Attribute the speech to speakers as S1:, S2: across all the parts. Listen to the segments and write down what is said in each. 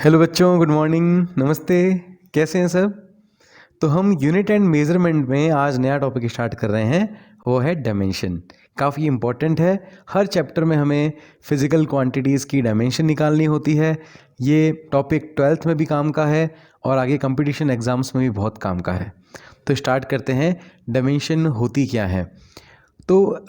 S1: Hello बच्चों, good morning, नमस्ते। कैसे हैं सब? तो हम यूनिट एंड मेजरमेंट में आज नया टॉपिक स्टार्ट कर रहे हैं, वो है डायमेंशन। काफ़ी इम्पॉर्टेंट है। हर चैप्टर में हमें फिज़िकल क्वांटिटीज़ की डायमेंशन निकालनी होती है। ये टॉपिक 12th में भी काम का है और आगे कंपटीशन एग्ज़ाम्स में भी बहुत काम का है। तो स्टार्ट करते हैं, डायमेंशन होती क्या है। तो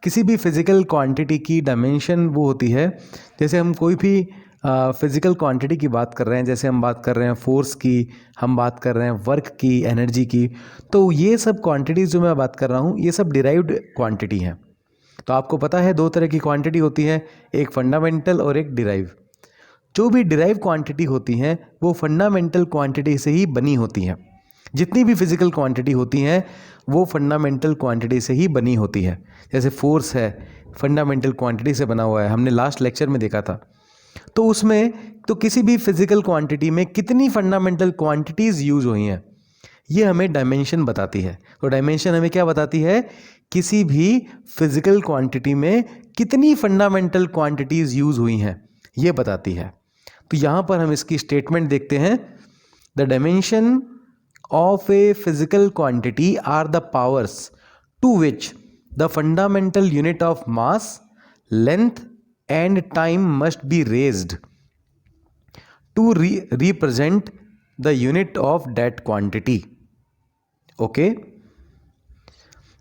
S1: किसी भी फिज़िकल क्वांटिटी की डायमेंशन वो होती है, जैसे हम कोई भी फिज़िकल क्वांटिटी की बात कर रहे हैं, जैसे हम बात कर रहे हैं फोर्स की, हम बात कर रहे हैं वर्क की, एनर्जी की। तो ये सब क्वांटिटीज़ जो मैं बात कर रहा हूँ, ये सब डिराइव्ड क्वांटिटी हैं। तो आपको पता है दो तरह की क्वांटिटी होती है, एक फंडामेंटल और एक डिराइव। जो भी डिराइव क्वांटिटी होती हैं वो फंडामेंटल क्वांटिटी से ही बनी होती हैं। जितनी भी फिज़िकल क्वांटिटी होती हैं वो फंडामेंटल क्वांटिटी से ही बनी होती है। जैसे फोर्स है, फंडामेंटल क्वांटिटी से बना हुआ है, हमने लास्ट लेक्चर में देखा था। तो उसमें तो किसी भी फिज़िकल क्वांटिटी में कितनी फंडामेंटल क्वांटिटीज़ यूज हुई हैं, ये हमें डायमेंशन बताती है। तो डायमेंशन हमें क्या बताती है? किसी भी फिज़िकल क्वांटिटी में कितनी फंडामेंटल क्वांटिटीज़ यूज हुई हैं, ये बताती है। तो यहाँ पर हम इसकी स्टेटमेंट देखते हैं। The dimension of a physical quantity are the powers to which the fundamental unit of mass, length and time must be raised to represent the unit of that quantity. Okay?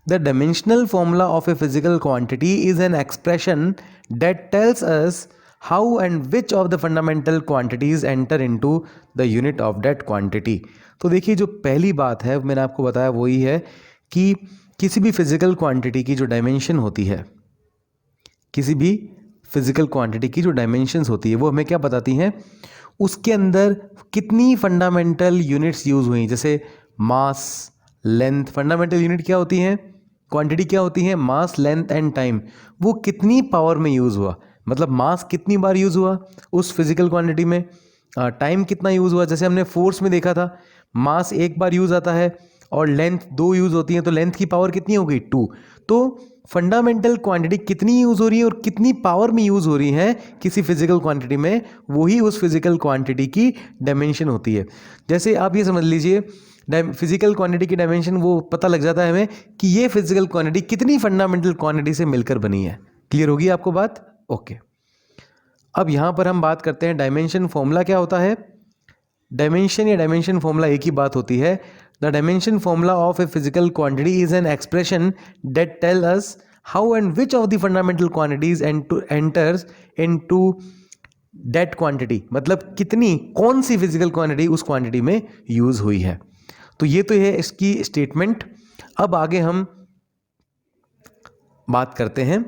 S1: The dimensional formula of a physical quantity is an expression that tells us how and which of the fundamental quantities enter into the unit of that quantity. तो देखिए, जो पहली बात है मैंने आपको बताया वही है कि किसी भी फिजिकल क्वांटिटी की जो डायमेंशन होती है, किसी भी फिज़िकल क्वांटिटी की जो डायमेंशंस होती है वो हमें क्या बताती हैं? उसके अंदर कितनी फंडामेंटल यूनिट्स यूज़ हुई। जैसे मास, लेंथ, फंडामेंटल यूनिट क्या होती हैं, क्वांटिटी क्या होती है? Mass, length and time. वो कितनी पावर में यूज़ हुआ, मतलब मास कितनी बार यूज़ हुआ उस फिज़िकल क्वांटिटी में, टाइम कितना यूज़ हुआ। जैसे हमने फोर्स में देखा था, मास एक बार यूज़ आता है और लेंथ दो यूज़ होती हैं, तो लेंथ की पावर कितनी हो गई? 2। तो फंडामेंटल क्वांटिटी कितनी यूज़ हो रही है और कितनी पावर में यूज़ हो रही है किसी फिजिकल क्वांटिटी में, वही उस फिजिकल क्वांटिटी की डायमेंशन होती है। जैसे आप ये समझ लीजिए, फिजिकल क्वांटिटी की डायमेंशन वो पता लग जाता है हमें कि ये फिजिकल क्वांटिटी कितनी फंडामेंटल क्वांटिटी से मिलकर बनी है। क्लियर होगी आपको बात? ओके। अब यहाँ पर हम बात करते हैं डायमेंशन फॉर्मूला क्या होता है। डायमेंशन या डायमेंशन फॉर्मूला एक ही बात होती है। The dimension formula of a physical quantity is an expression that tell us how and which of the fundamental quantities enters into that quantity, मतलब कितनी, कौन सी फिजिकल क्वांटिटी उस क्वांटिटी में यूज हुई है। तो ये तो है इसकी स्टेटमेंट। अब आगे हम बात करते हैं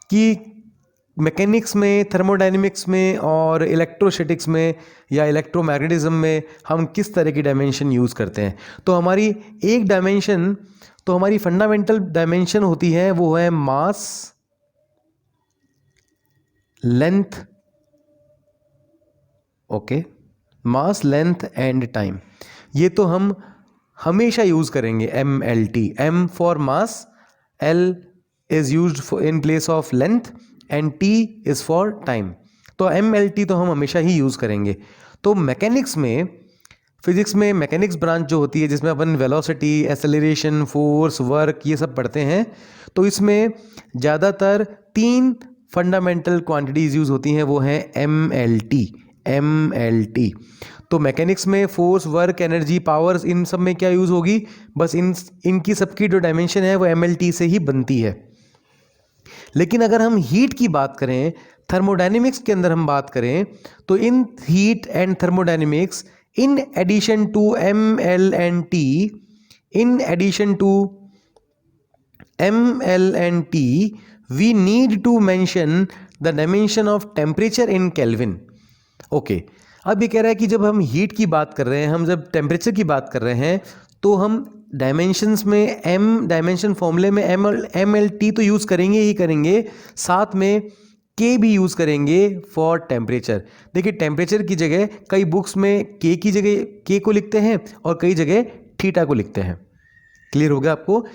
S1: कि मैकेनिक्स में, थर्मोडायनेमिक्स में और इलेक्ट्रोस्टैटिक्स में या इलेक्ट्रोमैग्नेटिज्म में हम किस तरह की डायमेंशन यूज़ करते हैं। तो हमारी एक डायमेंशन, तो हमारी फंडामेंटल डायमेंशन होती है वो है mass, length, okay, mass, length and time. ये तो हम हमेशा यूज़ करेंगे। MLT, M for mass, L is used in place of length and T is for time. तो MLT तो हम हमेशा ही यूज़ करेंगे। तो मैकेनिक्स में, फिजिक्स में मैकेनिक्स ब्रांच जो होती है जिसमें अपन वेलोसिटी, एक्सेलरेशन, फोर्स, वर्क ये सब पढ़ते हैं, तो इसमें ज़्यादातर 3 फंडामेंटल क्वांटिटीज़ यूज़ होती हैं, वो हैं MLT। तो मैकेनिक्स में फोर्स, वर्क, एनर्जी, पावर्स, इन सब में क्या यूज़ होगी? बस इनकी सबकी जो डायमेंशन है वो MLT से ही बनती है। लेकिन अगर हम हीट की बात करें, थर्मोडायनेमिक्स के अंदर हम बात करें, तो in heat and thermodynamics, in addition to ML and T, in addition to ML and T, we need to mention the dimension of temperature in kelvin. Okay, अब ये कह रहा है कि जब हम हीट की बात कर रहे हैं, हम जब टेम्परेचर की बात कर रहे हैं, तो हम डायमेंशंस में डायमेंशन फॉर्मूले में MLT तो यूज़ करेंगे ही करेंगे, साथ में K भी यूज़ करेंगे फॉर टेम्परेचर। देखिए, टेम्परेचर की जगह कई बुक्स में K की जगह K को लिखते हैं और कई जगह थीटा को लिखते हैं। क्लियर हो गया आपको?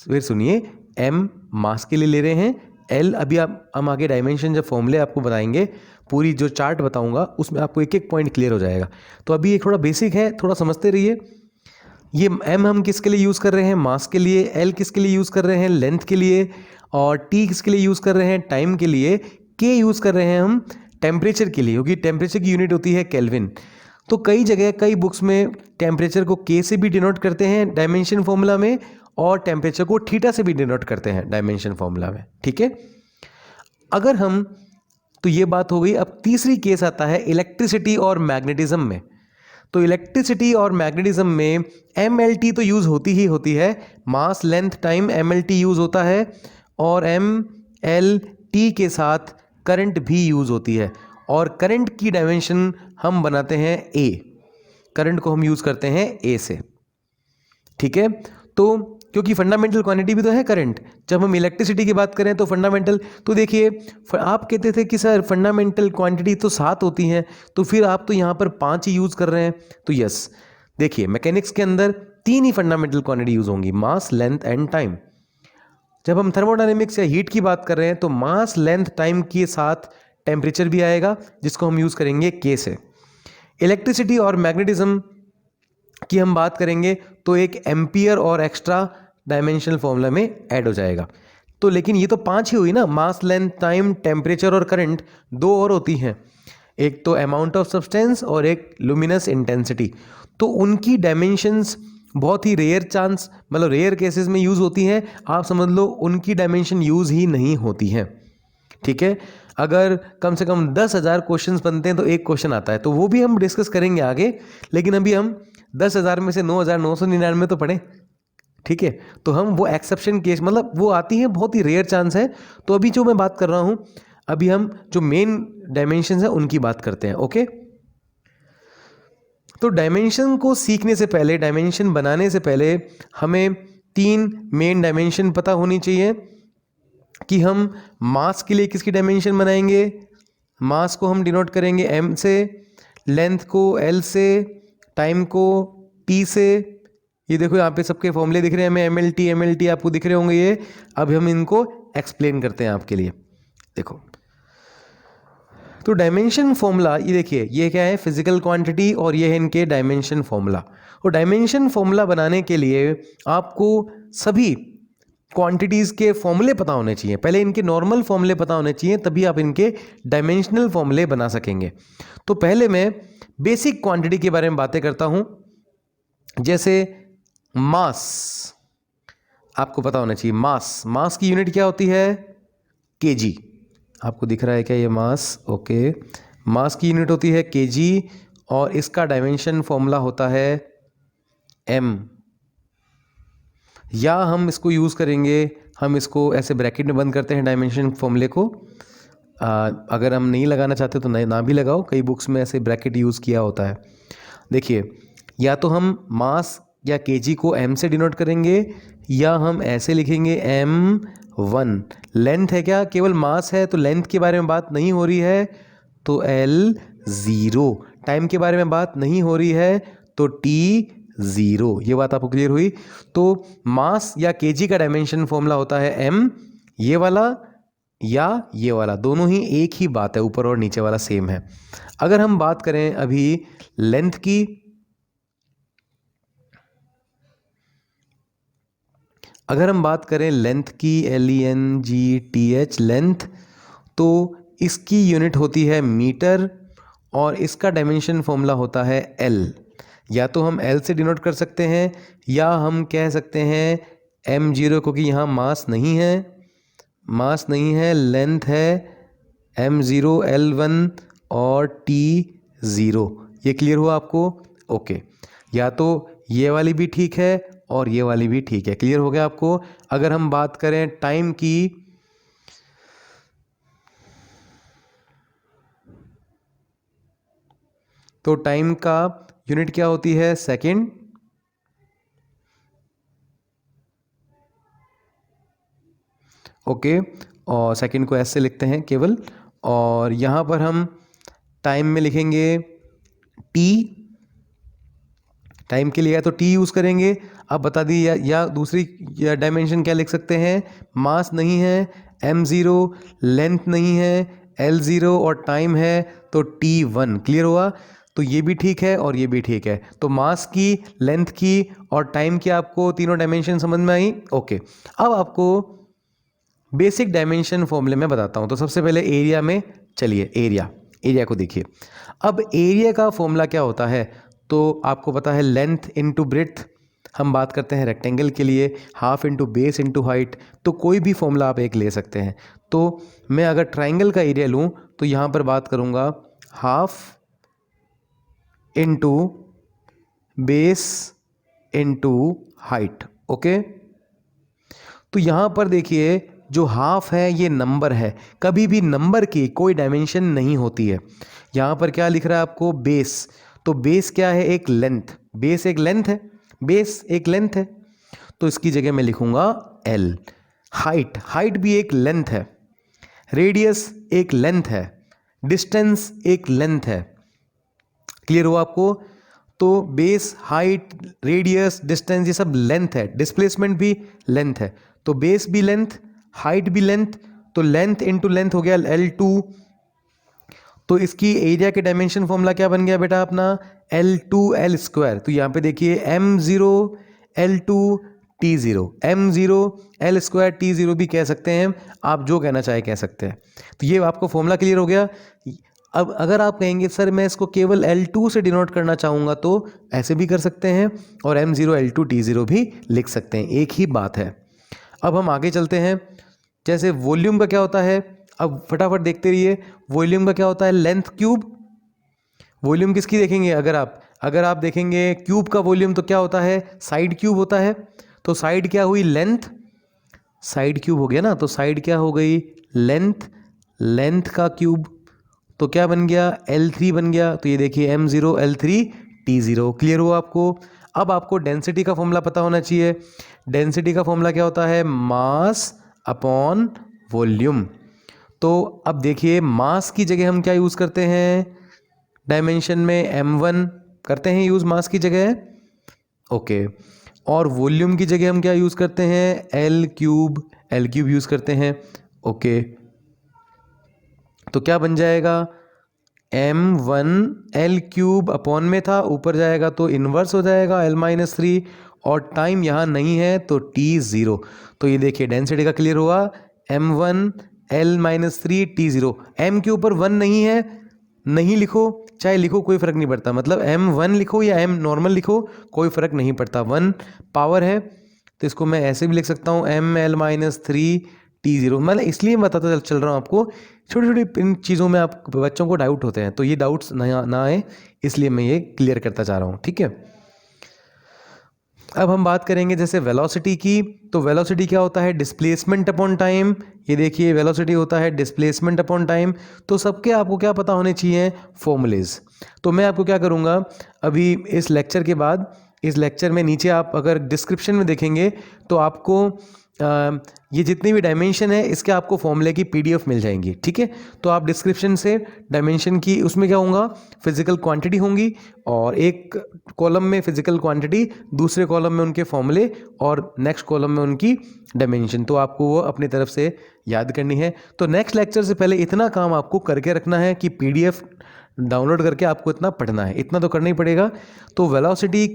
S1: फिर सुनिए, M मास के लिए ले रहे हैं, एल, अभी आप हम आगे डायमेंशन जब फॉर्मूले आपको बताएंगे, पूरी जो चार्ट बताऊंगा उसमें आपको एक एक पॉइंट क्लियर हो जाएगा। तो अभी ये थोड़ा बेसिक है, थोड़ा समझते रहिए। ये एम हम किसके लिए यूज़ कर रहे हैं? मास के लिए। एल किसके लिए यूज़ कर रहे हैं? लेंथ के लिए। और टी किसके लिए यूज़ कर रहे हैं? टाइम के लिए। के यूज़ कर रहे हैं हम टेम्परेचर के लिए, क्योंकि टेम्परेचर की यूनिट होती है केल्विन। तो कई जगह कई बुक्स में टेम्परेचर को के से भी डिनोट करते हैं डायमेंशन फॉर्मूला में, और टेम्परेचर को थीटा से भी डिनोट करते हैं डायमेंशन फॉर्मूला में। ठीक है, अगर हम, तो ये बात हो गई। अब तीसरी केस आता है इलेक्ट्रिसिटी और मैग्नेटिज्म में। तो इलेक्ट्रिसिटी और मैग्नेटिज्म में MLT तो यूज़ होती ही होती है, mass length time MLT use होता है, और MLT के साथ करंट भी यूज़ होती है। और करंट की डायमेंशन हम बनाते हैं A, करंट को हम यूज़ करते हैं A से। ठीक है, तो क्योंकि फंडामेंटल क्वांटिटी भी तो है करंट। जब हम इलेक्ट्रिसिटी की बात करें तो फंडामेंटल, तो देखिए आप कहते थे कि सर फंडामेंटल क्वांटिटी तो 7 होती हैं, तो फिर आप तो यहाँ पर 5 ही यूज़ कर रहे हैं। तो यस, देखिए मैकेनिक्स के अंदर 3 ही फंडामेंटल क्वांटिटी यूज़ होंगी, मास, लेंथ एंड टाइम। जब हम थर्मोडायनेमिक्स या हीट की बात कर रहे हैं तो मास, लेंथ, टाइम के साथ टेम्परेचर भी आएगा, जिसको हम यूज़ करेंगे के से। इलेक्ट्रिसिटी और मैग्नेटिज्म की हम बात करेंगे तो एक एम्पियर और एक्स्ट्रा डायमेंशनल फॉर्मूला में ऐड हो जाएगा। तो लेकिन ये तो 5 ही हुई ना, मास, लेंथ, टाइम, टेम्परेचर और करंट। 2 और होती हैं, एक तो अमाउंट ऑफ सब्सटेंस और एक लुमिनस इंटेंसिटी। तो उनकी डायमेंशंस बहुत ही रेयर चांस, मतलब रेयर केसेस में यूज़ होती हैं। आप समझ लो उनकी डायमेंशन यूज़ ही नहीं होती हैं। ठीक है, अगर कम से कम 10,000 क्वेश्चंस बनते हैं तो एक क्वेश्चन आता है, तो वो भी हम डिस्कस करेंगे आगे। लेकिन अभी हम 10,000 में से 9,999 तो पढ़े। ठीक है, तो हम वो एक्सेप्शन केस, मतलब वो आती है, बहुत ही रेयर चांस है। तो अभी जो मैं बात कर रहा हूं, अभी हम जो मेन डायमेंशन है उनकी बात करते हैं। ओके, तो डायमेंशन को सीखने से पहले, डायमेंशन बनाने से पहले हमें 3 मेन डायमेंशन पता होनी चाहिए कि हम मास के लिए किसकी डायमेंशन बनाएंगे। मास को हम डिनोट करेंगे M से, लेंथ को L से, टाइम को T से। ये देखो यहाँ पे सबके फॉर्मूले दिख रहे हैं हमें, MLT आपको दिख रहे होंगे ये। अब हम इनको एक्सप्लेन करते हैं आपके लिए। देखो, तो डायमेंशन फॉर्मूला, ये देखिए ये क्या है, फिजिकल क्वांटिटी, और ये है इनके डायमेंशन फॉर्मूला। और डायमेंशन फॉर्मूला बनाने के लिए आपको सभी क्वांटिटीज़ के फॉर्मूले पता होने चाहिए। पहले इनके नॉर्मल फॉर्मूले पता होने चाहिए, तभी आप इनके डायमेंशनल फॉर्मूले बना सकेंगे। तो पहले मैं बेसिक क्वांटिटी के बारे में बातें करता हूं। जैसे मास, आपको पता होना चाहिए मास की यूनिट क्या होती है? केजी। आपको दिख रहा है क्या ये मास? ओके, मास की यूनिट होती है केजी, और इसका डायमेंशन फॉर्मूला होता है m। या हम इसको यूज़ करेंगे, हम इसको ऐसे ब्रैकेट में बंद करते हैं डायमेंशन फॉर्मूले को। अगर हम नहीं लगाना चाहते तो ना भी लगाओ, कई बुक्स में ऐसे ब्रैकेट यूज़ किया होता है। देखिए, या तो हम मास या केजी को m से डिनोट करेंगे, या हम ऐसे लिखेंगे m1। लेंथ है क्या? केवल मास है तो लेंथ के बारे में बात नहीं हो रही है, तो L0। टाइम के बारे में बात नहीं हो रही है तो T0। ये बात आपको क्लियर हुई? तो मास या केजी का डायमेंशन फॉर्मूला होता है m, ये वाला या ये वाला, दोनों ही एक ही बात है, ऊपर और नीचे वाला सेम है। अगर हम बात करें अभी लेंथ की, अगर हम बात करें लेंथ की, LENGTH लेंथ, तो इसकी यूनिट होती है मीटर, और इसका डायमेंशन फॉर्मूला होता है L। या तो हम L से डिनोट कर सकते हैं, या हम कह सकते हैं M0, क्योंकि यहाँ मास नहीं है, लेंथ है M0, L1 और T0। ये क्लियर हुआ आपको? ओके, या तो ये वाली भी ठीक है और ये वाली भी ठीक है। क्लियर हो गया आपको? अगर हम बात करें टाइम की, तो टाइम का यूनिट क्या होती है? सेकंड। ओके, और सेकंड को ऐसे लिखते हैं केवल, और यहाँ पर हम टाइम में लिखेंगे T। टाइम के लिए या तो T यूज़ करेंगे, अब बता दी, या दूसरी डायमेंशन क्या लिख सकते हैं? मास नहीं है, m0 लेंथ नहीं है, l0 और टाइम है तो t1। क्लियर हुआ? तो ये भी ठीक है और ये भी ठीक है। तो मास की, लेंथ की और टाइम की आपको तीनों डायमेंशन समझ में आई? ओके। अब आपको बेसिक डायमेंशन फॉर्मूले में बताता हूँ। तो सबसे पहले एरिया में चलिए, एरिया को देखिए। अब एरिया का फॉर्मूला क्या होता है? तो आपको पता है लेंथ इंटू ब्रेड्थ। हम बात करते हैं रेक्टेंगल के लिए half into base into height. तो कोई भी फॉर्मूला आप एक ले सकते हैं। तो मैं अगर ट्राइंगल का एरिया लूँ तो यहाँ पर बात करूँगा half into base into height. Okay, तो यहाँ पर देखिए जो हाफ है ये नंबर है, कभी भी नंबर की कोई डायमेंशन नहीं होती है। यहाँ पर क्या लिख रहा है आपको? बेस। तो बेस क्या है? एक लेंथ। बेस एक लेंथ है, बेस एक लेंथ है, तो इसकी जगह मैं लिखूंगा एल। हाइट भी एक लेंथ है, रेडियस एक लेंथ है, डिस्टेंस एक लेंथ है। क्लियर हुआ आपको? तो बेस, हाइट, रेडियस, डिस्टेंस ये सब लेंथ है। डिस्प्लेसमेंट भी लेंथ है। तो बेस भी लेंथ, हाइट भी लेंथ, तो लेंथ इंटू लेंथ हो गया L2। तो इसकी एरिया के डायमेंशन फॉर्मूला क्या बन गया बेटा अपना? L2L²। तो यहाँ पे देखिए m0 L2 T0, m0 L² T0 भी कह सकते हैं, आप जो कहना चाहे कह सकते हैं। तो ये आपको फॉर्मूला क्लियर हो गया। अब अगर आप कहेंगे सर मैं इसको केवल L2 से डिनोट करना चाहूँगा तो ऐसे भी कर सकते हैं, और m0 L2 T0 भी लिख सकते हैं, एक ही बात है। अब हम आगे चलते हैं। जैसे वॉल्यूम का क्या होता है? अब फटाफट देखते रहिए। वॉल्यूम का क्या होता है? Length cube. वॉल्यूम किसकी देखेंगे? अगर आप देखेंगे क्यूब का वॉल्यूम तो क्या होता है? साइड क्यूब होता है। तो साइड क्या हुई? लेंथ। साइड क्यूब हो गया ना, तो साइड क्या हो गई? लेंथ। लेंथ का क्यूब तो क्या बन गया? L3 बन गया। तो ये देखिए m0 L3 T0। क्लियर हुआ आपको? अब आपको डेंसिटी का फॉर्मूला पता होना चाहिए। डेंसिटी का फॉर्मूला क्या होता है? Mass upon volume. तो अब देखिए मास की जगह हम क्या यूज़ करते हैं डायमेंशन में? m1 करते हैं यूज़ मास की जगह। ओके, और वॉल्यूम की जगह हम क्या यूज़ करते हैं? L³ यूज़ करते हैं। ओके, तो क्या बन जाएगा? m1 L³ अपॉन में था, ऊपर जाएगा तो इन्वर्स हो जाएगा L-3, और टाइम यहाँ नहीं है तो T0। तो ये देखिए डेंसिटी का क्लियर हुआ। m1 L-3 T0। m के ऊपर 1 नहीं है, नहीं लिखो, चाहे लिखो कोई फ़र्क नहीं पड़ता। मतलब m1 लिखो या m नॉर्मल लिखो, कोई फ़र्क नहीं पड़ता, 1 पावर है। तो इसको मैं ऐसे भी लिख सकता हूँ ml-3 T0। मतलब इसलिए बताता चल रहा हूँ आपको, छोटी छोटी इन चीज़ों में आप बच्चों को डाउट होते हैं, तो ये डाउट्स ना आए, इसलिए मैं ये क्लियर करता चाह रहा हूँ। ठीक है, अब हम बात करेंगे जैसे वेलोसिटी की। तो वेलोसिटी क्या होता है? Displacement upon time. ये देखिए वेलोसिटी होता है डिस्प्लेसमेंट अपॉन टाइम। तो सबके आपको क्या पता होने चाहिए? फॉर्मूलेज। तो मैं आपको क्या करूँगा अभी इस लेक्चर के बाद, इस लेक्चर में नीचे आप अगर डिस्क्रिप्शन में देखेंगे तो आपको ये जितनी भी डायमेंशन है इसके आपको फॉर्मूले की PDF मिल जाएंगी। ठीक है, तो आप डिस्क्रिप्शन से डायमेंशन की, उसमें क्या होगा? फिजिकल क्वांटिटी होंगी, और एक कॉलम में फिजिकल क्वांटिटी, दूसरे कॉलम में उनके फॉर्मूले, और नेक्स्ट कॉलम में उनकी डायमेंशन। तो आपको वो अपनी तरफ से याद करनी है। तो नेक्स्ट लेक्चर से पहले इतना काम आपको करके रखना है कि PDF डाउनलोड करके आपको इतना पढ़ना है, इतना तो करना ही पड़ेगा। तो वेलोसिटी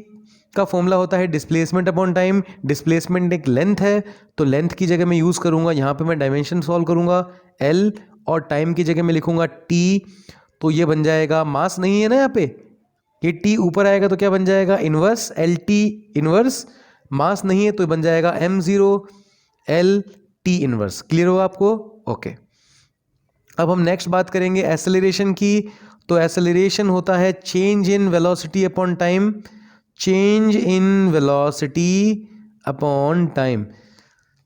S1: का फॉर्मूला होता है डिस्प्लेसमेंट अपॉन टाइम। डिस्प्लेसमेंट एक लेंथ है, तो लेंथ की जगह मैं यूज़ करूँगा, यहाँ पे मैं डायमेंशन सॉल्व करूँगा L, और टाइम की जगह मैं लिखूँगा T। तो ये बन जाएगा, मास नहीं है ना यहाँ पे, ये T ऊपर आएगा तो क्या बन जाएगा? Inverse LT inverse. मास नहीं है तो बन जाएगा m0 LT इन्वर्स। क्लियर होगा आपको? ओके, अब हम नेक्स्ट बात करेंगे एसेलरेशन की। तो एसेलरेशन होता है change in velocity upon time. Change in velocity upon time.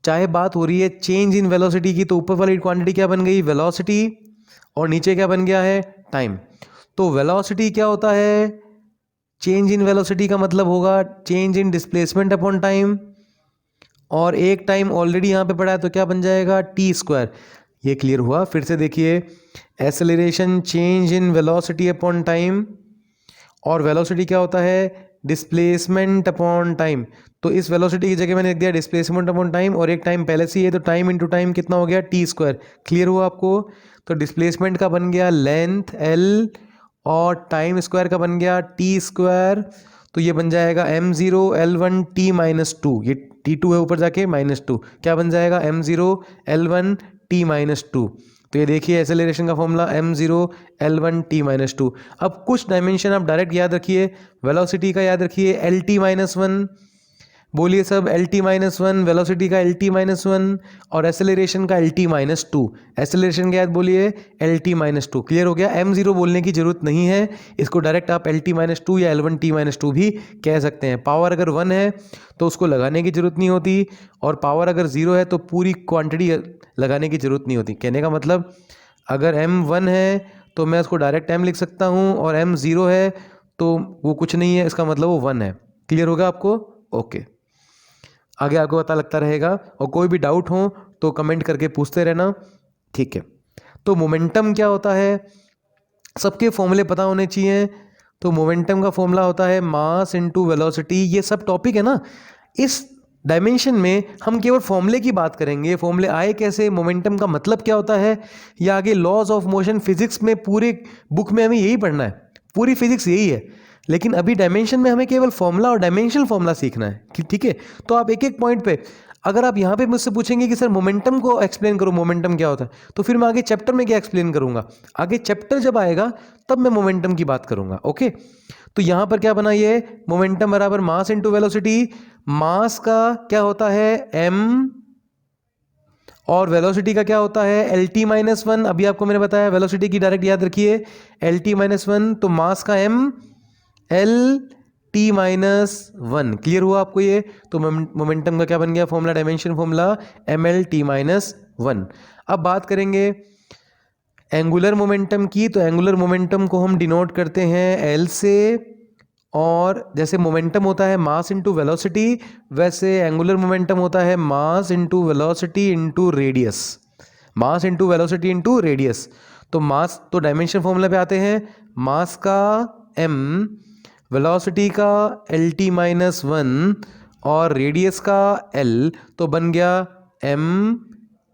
S1: चाहे बात हो रही है चेंज इन वेलोसिटी की, तो ऊपर वाली क्वांटिटी क्या बन गई? वेलोसिटी, और नीचे क्या बन गया है? टाइम। तो वेलोसिटी क्या होता है? चेंज इन वेलोसिटी का मतलब होगा change in displacement upon time, और एक टाइम ऑलरेडी यहाँ पे पड़ा है तो क्या बन जाएगा? T²। ये क्लियर हुआ? फिर से देखिए, acceleration change in velocity upon time, और वेलोसिटी क्या होता है? Displacement upon time. तो इस वेलोसिटी की जगह मैंने लिख दिया डिस्प्लेसमेंट अपॉन टाइम, और एक टाइम पहले से ही है तो टाइम इंटू टाइम कितना हो गया टी स्क्वायर। क्लियर हुआ आपको? तो डिस्प्लेसमेंट का बन गया लेंथ एल और टाइम स्क्वायर का बन गया टी स्क्वायर। तो ये बन जाएगा m0 L1 t minus two, ये t2 है ऊपर जाके -2, क्या बन जाएगा m0 L1 t minus two. तो ये देखिए एक्सेलरेशन का formula m0 L1 t minus two. अब कुछ डायमेंशन आप डायरेक्ट याद रखिए, वेलोसिटी का याद रखिए LT माइनस वन, बोलिए सब LT माइनस वन, वेलोसिटी का LT माइनस वन और एसेलरेशन का LT माइनस टू। एसेलरेशन का याद बोलिए LT माइनस टू। क्लियर हो गया? m0 बोलने की जरूरत नहीं है, इसको डायरेक्ट आप LT माइनस टू या L1 t माइनस टू भी कह सकते हैं। पावर अगर 1 है तो उसको लगाने की जरूरत नहीं होती, और पावर अगर 0 है तो पूरी क्वांटिटी लगाने की जरूरत नहीं होती। कहने का मतलब अगर m1 है तो मैं उसको डायरेक्ट m लिख सकता हूँ, और m0 है तो वो कुछ नहीं है, इसका मतलब वो 1 है। क्लियर होगा आपको? ओके, आगे आपको पता लगता रहेगा, और कोई भी डाउट हो तो कमेंट करके पूछते रहना, ठीक है। तो मोमेंटम क्या होता है, सबके फॉर्मूले पता होने चाहिए। तो मोमेंटम का फॉर्मूला होता है मास इनटू वेलोसिटी। ये सब टॉपिक है ना, इस डायमेंशन में हम केवल फॉर्मूले की बात करेंगे। फॉर्मूले आए कैसे, मोमेंटम का मतलब क्या होता है, या आगे लॉज ऑफ मोशन, फिजिक्स में पूरे बुक में हमें यही पढ़ना है, पूरी फिजिक्स यही है। लेकिन अभी डायमेंशन में हमें केवल फॉर्मूला और डायमेंशनल फॉर्मूला सीखना है, ठीक है। तो आप एक एक पॉइंट पे, अगर आप यहाँ पे मुझसे पूछेंगे कि सर मोमेंटम को एक्सप्लेन करो, मोमेंटम क्या होता है, तो फिर मैं आगे चैप्टर में क्या एक्सप्लेन करूंगा, आगे चैप्टर जब आएगा तब मैं मोमेंटम की बात करूंगा। ओके, तो यहाँ पर क्या बना, ये मोमेंटम बराबर मास इंटू वेलोसिटी। मास का क्या होता है m, और वेलोसिटी का क्या होता है LT माइनस वन। अभी आपको मैंने बताया, वेलोसिटी की डायरेक्ट याद रखिए LT माइनस वन, तो मास का m LT minus one. Clear हुआ आपको ये? तो मोमेंटम का क्या बन गया formula, dimension formula MLT minus one. अब बात करेंगे एंगुलर मोमेंटम की, तो एंगुलर मोमेंटम को हम डिनोट करते हैं L से, और जैसे मोमेंटम होता है मास इंटू वेलोसिटी, वैसे एंगुलर मोमेंटम होता है mass into velocity into radius, mass into velocity into radius. तो मास, तो डायमेंशन फॉर्मूला पे आते हैं, मास का m, वेलोसिटी का LT माइनस वन और रेडियस का L, तो बन गया m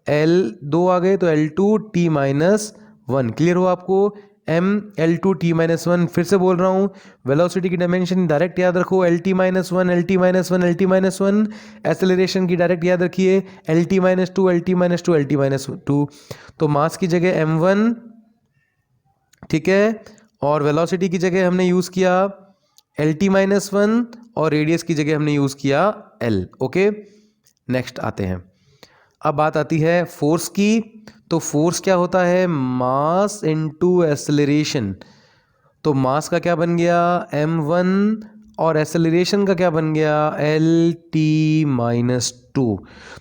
S1: L, दो आ गए तो L2 T minus one. Clear हो आपको? m L2 T minus one. फिर से बोल रहा हूँ, वेलोसिटी की डायमेंशन डायरेक्ट याद रखो LT minus one, LT minus one, LT minus one. Acceleration की डायरेक्ट याद रखिए LT minus two, LT minus two, LT minus two. तो मास की जगह m1, ठीक है, और वेलोसिटी की जगह हमने यूज़ किया LT माइनस वन, और रेडियस की जगह हमने यूज़ किया L। ओके, नेक्स्ट आते हैं। अब बात आती है फोर्स की। तो फोर्स क्या होता है, मास इनटू एसेलरेशन। तो मास का क्या बन गया m1, और एसेलरेशन का क्या बन गया LT माइनस टू।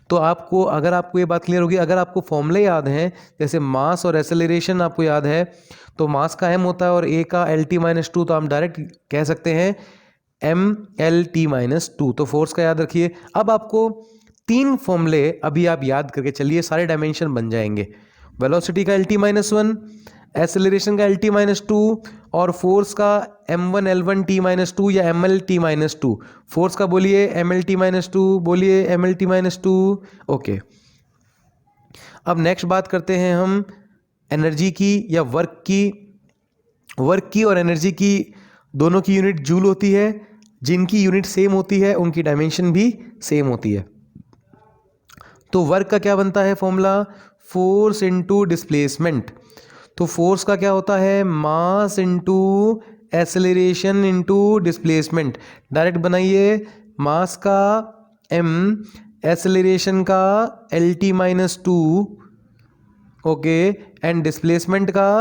S1: तो आपको, अगर आपको ये बात क्लियर होगी, अगर आपको फॉर्मूले याद हैं, जैसे मास और एसेलरेशन आपको याद है, तो मास का m होता है और a का LT माइनस टू, तो हम डायरेक्ट कह सकते हैं MLT माइनस टू। तो फोर्स का याद रखिए। अब आपको तीन फॉर्मूले अभी आप याद करके चलिए, सारे डायमेंशन बन जाएंगे। वेलोसिटी का LT माइनस वन, एसेलरेशन का LT माइनस टू, और फोर्स का M1 L1 T minus two या MLT माइनस टू। फोर्स का बोलिए MLT माइनस टू, बोलिए MLT माइनस टू। ओके, अब नेक्स्ट बात करते हैं हम एनर्जी की या वर्क की। वर्क की और एनर्जी की दोनों की यूनिट जूल होती है। जिनकी यूनिट सेम होती है उनकी डायमेंशन भी सेम होती है। तो वर्क का क्या बनता है फॉर्मूला, फोर्स इनटू डिस्प्लेसमेंट। तो फोर्स का क्या होता है, mass into acceleration into displacement. Direct बनाइए, मास का m, एसेलरेशन का LT minus two, okay, and displacement का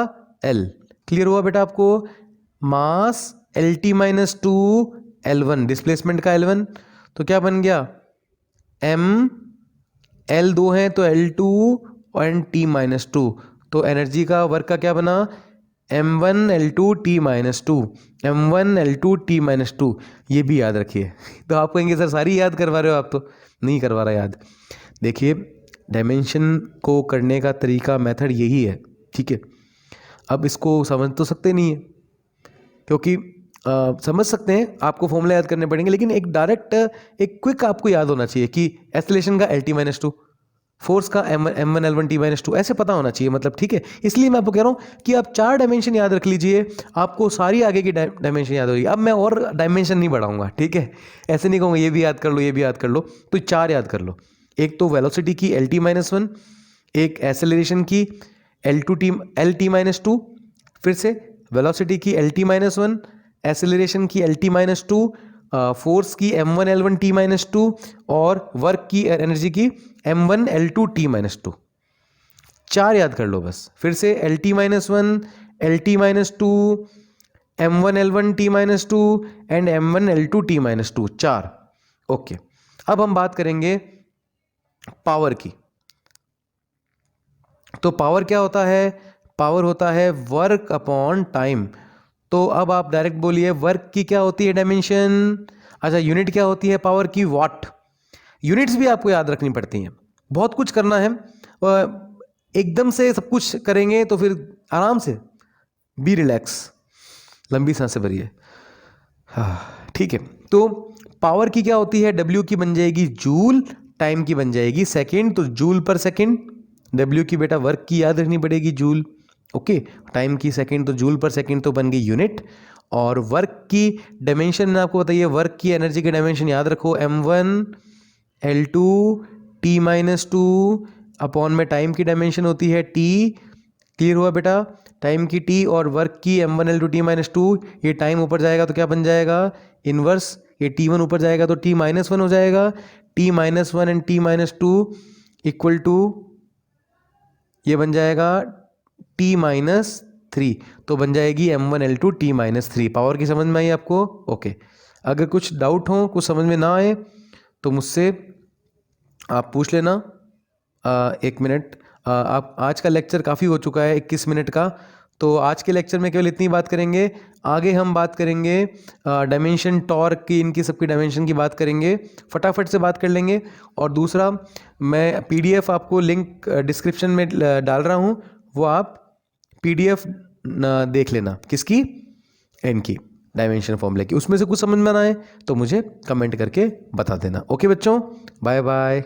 S1: L। क्लियर हुआ बेटा आपको? मास LT minus two L1, displacement का L1, तो क्या बन गया m, L दो हैं तो L2 और T माइनस टू। तो एनर्जी का, वर्क का क्या बना M1 L2 T minus two, M1 L2 T minus two. ये भी याद रखिए। तो आप कहेंगे सर सारी याद करवा रहे हो आप, तो नहीं करवा रहा याद। देखिए, डायमेंशन को करने का तरीका, मेथड यही है, ठीक है। अब इसको समझ तो सकते नहीं है, क्योंकि समझ सकते हैं, आपको फॉर्मूला याद करने पड़ेंगे, लेकिन एक डायरेक्ट एक क्विक आपको याद होना चाहिए कि एक्सेलरेशन का LT-2, फोर्स का M1 L1 T-2 ऐसे पता होना चाहिए, मतलब ठीक है। इसलिए मैं आपको कह रहा हूँ कि आप 4 डायमेंशन याद रख लीजिए, आपको सारी आगे की डायमेंशन याद होगी। अब मैं और डायमेंशन नहीं बढ़ाऊंगा, ठीक है, ऐसे नहीं कहूँगा ये भी याद कर लो, ये भी याद कर लो, तो 4 याद कर लो। एक तो वेलोसिटी की LT-1, एक एक्सेलरेशन की LT-2, फिर से वेलोसिटी की LT-1, एक्सेलरेशन की LT-2, फोर्स की M1 L1 T-2 और वर्क की एनर्जी की M1 L2 T-2। 4 याद कर लो बस। फिर से LT-1, LT-2, M1 L1 T-2 and M1 L2 T-2, 4। Okay, अब हम बात करेंगे पावर की। तो पावर क्या होता है? पावर होता है वर्क अपॉन टाइम। तो अब आप डायरेक्ट बोलिए वर्क की क्या होती है डायमेंशन? अच्छा, यूनिट क्या होती है पावर की? वाट। यूनिट्स भी आपको याद रखनी पड़ती हैं, बहुत कुछ करना है, एकदम से सब कुछ करेंगे तो फिर आराम से बी रिलैक्स, लंबी सांसें भरिए। हाँ ठीक है। तो पावर की क्या होती है? डब्ल्यू की बन जाएगी जूल, टाइम की बन जाएगी सेकेंड, तो जूल पर सेकेंड। डब्ल्यू की बेटा वर्क की याद रखनी पड़ेगी जूल, ओके। टाइम की सेकेंड, तो जूल पर सेकेंड तो बन गई यूनिट। और वर्क की डायमेंशन में आपको बताइए, वर्क की एनर्जी की डायमेंशन याद रखो, M1 L2 T-2 अपॉन में टाइम की डायमेंशन होती है T। क्लियर हुआ बेटा? टाइम की T और वर्क की M1 L2 T-2, ये टाइम ऊपर जाएगा तो क्या बन जाएगा? इनवर्स। ये T1 ऊपर जाएगा तो T-1 हो जाएगा। T-1 and T-2 equal to ये बन जाएगा T-3, तो बन जाएगी M1 L2 T-3। पावर की समझ में आई आपको? ओके। अगर कुछ डाउट हो, कुछ समझ में ना आए तो मुझसे आप पूछ लेना। 1 मिनट। आप आज का लेक्चर काफ़ी हो चुका है, 21 मिनट का, तो आज के लेक्चर में केवल इतनी बात करेंगे। आगे हम बात करेंगे डायमेंशन, टॉर्क की, इनकी सबकी डायमेंशन की बात करेंगे, फटाफट से बात कर लेंगे। और दूसरा, मैं PDF आपको लिंक डिस्क्रिप्शन में डाल रहा हूँ, वो आप PDF देख लेना। किसकी? इनकी डायमेंशन फॉर्मूले की। उसमें से कुछ समझ में ना आए तो मुझे कमेंट करके बता देना। ओके बच्चों, बाय बाय।